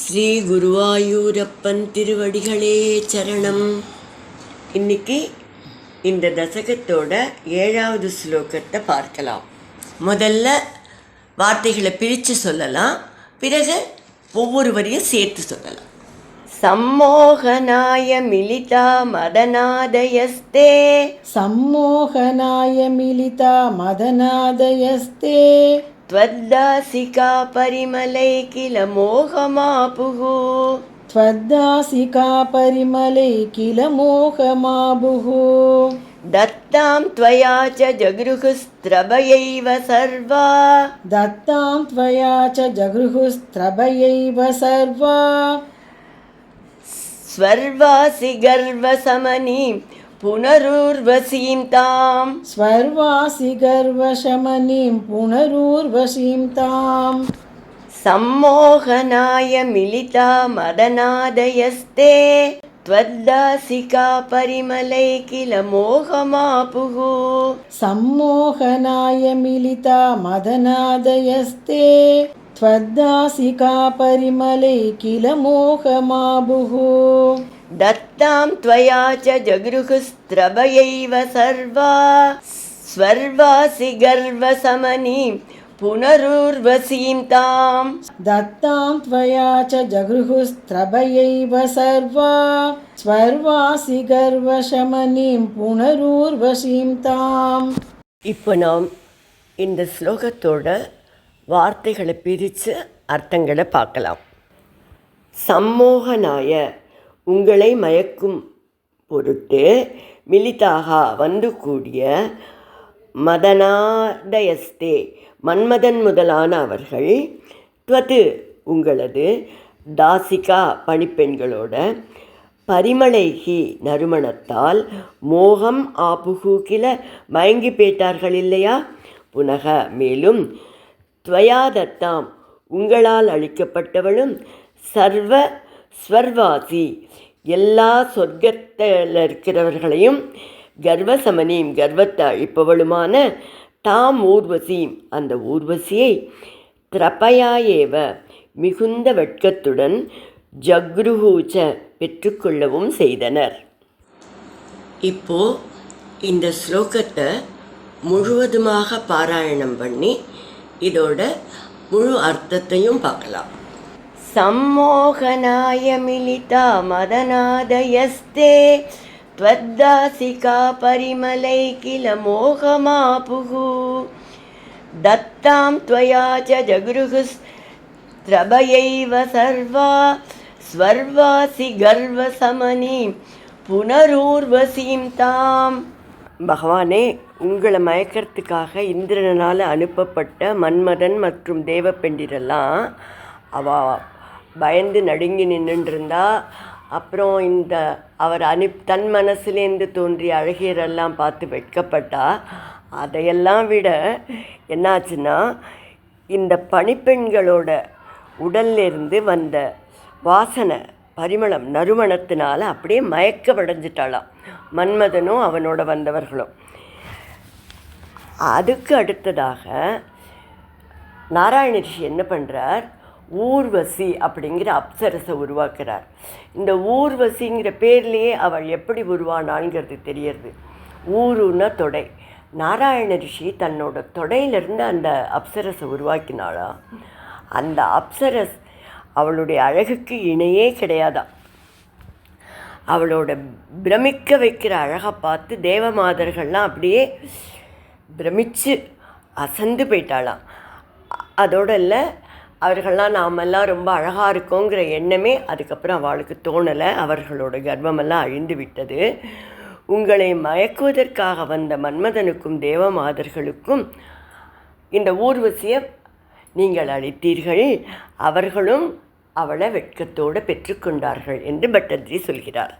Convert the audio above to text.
ஸ்ரீ குருவாயூரப்பன் திருவடிகளே சரணம். இன்னைக்கு இந்த தசகத்தோட 7வது ஸ்லோகத்தை பார்க்கலாம். முதல்ல வார்த்தைகளை பிரித்து சொல்லலாம், பிறகு ஒவ்வொரு வரியும் சேர்த்து சொல்லலாம். சம்மோகனாய மிலிதா மதநாதயஸ்தே சம்மோகனாய மிலிதா மதநாதயஸ்தே त्वद्दासिका परिमलै किल मोहमापुः त्वद्दासिका परिमलै किल मोहमापुः दत्तां त्वया च जगृहुस्त्रभयैव सर्वा दत्तां त्वया च जगृहुस्त्रभयैव सर्वा स्वर्वासि गर्वसमनीं पुनरुर्वसीं तां स्वर्वासि गर्वशमनीं पुनरुर्वशीं तां सम्मोहनाय मिलिता मदनादयस्ते त्वद्दासिका परिमलै किल मोहमापुः सम्मोहनाय मिलिता मदनादयस्ते त्वद्दासिका परिमलै किल मोहमापुः दत्तां त्वया च जगृहुस्त्रभयैव सर्वा स्वर्वासि गर्वसमनीं पुनरुर्वसीं तां दत्तां त्वया च जगृहुस्त्रभयैव सर्वा स्वर्वासि गर्वशमनीं पुनरुर्वशीं तां. இப்போ நாம் இந்த ஸ்லோகத்தோட வார்த்தைகளை பிரித்து அர்த்தங்களை பார்க்கலாம். சம்மோகனாய உங்களை மயக்கும் பொருட்டு மிலிதாக வந்து கூடிய மதனாதயஸ்தே மன்மதன் முதலான அவர்கள் துவது உங்களது தாசிகா பணிப்பெண்களோட பரிமளைகி நறுமணத்தால் மோகம் ஆபுகு கில மயங்கி போயிட்டார்கள் இல்லையா. புனக மேலும் துவயாதத்தாம் உங்களால் அளிக்கப்பட்டவளும் சர்வ ஸ்வர்வாசி எல்லா சொர்க்கத்தில் இருக்கிறவர்களையும் கர்வசமனியும் கர்வத்தை அழிப்பவளுமான தாம் ஊர்வசியும் அந்த ஊர்வசியை திரபயாயேவ மிகுந்த வெட்கத்துடன் ஜக்ருஹூச்ச பெற்றுக்கொள்ளவும் செய்தனர். இப்போ இந்த ஸ்லோகத்தை முழுவதுமாக பாராயணம் பண்ணி இதோட முழு அர்த்தத்தையும் பார்க்கலாம். सम्मोहनाय मिलिता मदनादयस्ते त्वद्दासिका परिमलै किल मोहमापुः दत्तां त्वया च जगृहुस्त्रभयैव सर्वा स्वर्वासि गर्वसमनीं पुनरुर्वसीं तां. பகவானே, உங்களை மயக்கிறதுக்காக இந்திரனால் அனுப்பப்பட்ட மன்மதன் மற்றும் தேவப்பெண்டிரெல்லாம் பயந்து நடுங்கி நின்றுருந்தா. அப்புறம் இந்த அவர் தன் மனசுலேருந்து தோன்றிய அழகியரெல்லாம் பார்த்து வெட்கப்பட்டா. அதையெல்லாம் விட என்னாச்சுன்னா, இந்த பணிப்பெண்களோட உடல்லேருந்து வந்த வாசனை பரிமளம் நறுமணத்தினால அப்படியே மயக்கமடைஞ்சிட்டாளாம் மன்மதனும் அவனோட வந்தவர்களும். அதுக்கு அடுத்ததாக நாராயண ரிஷி என்ன பண்ணுறார், ஊர்வசி அப்படிங்கிற அப்சரஸை உருவாக்குறார். இந்த ஊர்வசிங்கிற பேர்லேயே அவள் எப்படி உருவானாள்ங்கிறது தெரியறது. ஊருன்னா தொடை. நாராயண ரிஷி தன்னோட தொடையிலிருந்து அந்த அப்சரஸை உருவாக்கினாளா. அந்த அப்சரஸ் அவளுடைய அழகுக்கு இணையே கிடையாதான். அவளோட பிரமிக்க வைக்கிற அழகை பார்த்து தேவமாதர்கள்லாம் அப்படியே பிரமிச்சு அசந்து போயிட்டாளாம். அதோட இல்லை, அவர்கள்லாம் நாமெல்லாம் ரொம்ப அழகாக இருக்கோங்கிற எண்ணமே அதுக்கப்புறம் அவளுக்கு தோணலை. அவர்களோட கர்வமெல்லாம் அழிந்து விட்டது. உங்களை மயக்குவதற்காக வந்த மன்மதனுக்கும் தேவமாதர்களுக்கும் இந்த ஊர்வசியை நீங்கள் அளித்தீர்கள். அவர்களும் அவளை வெட்கத்தோடு பெற்றுக்கொண்டார்கள் என்று பட்டர்ஜி சொல்கிறார்.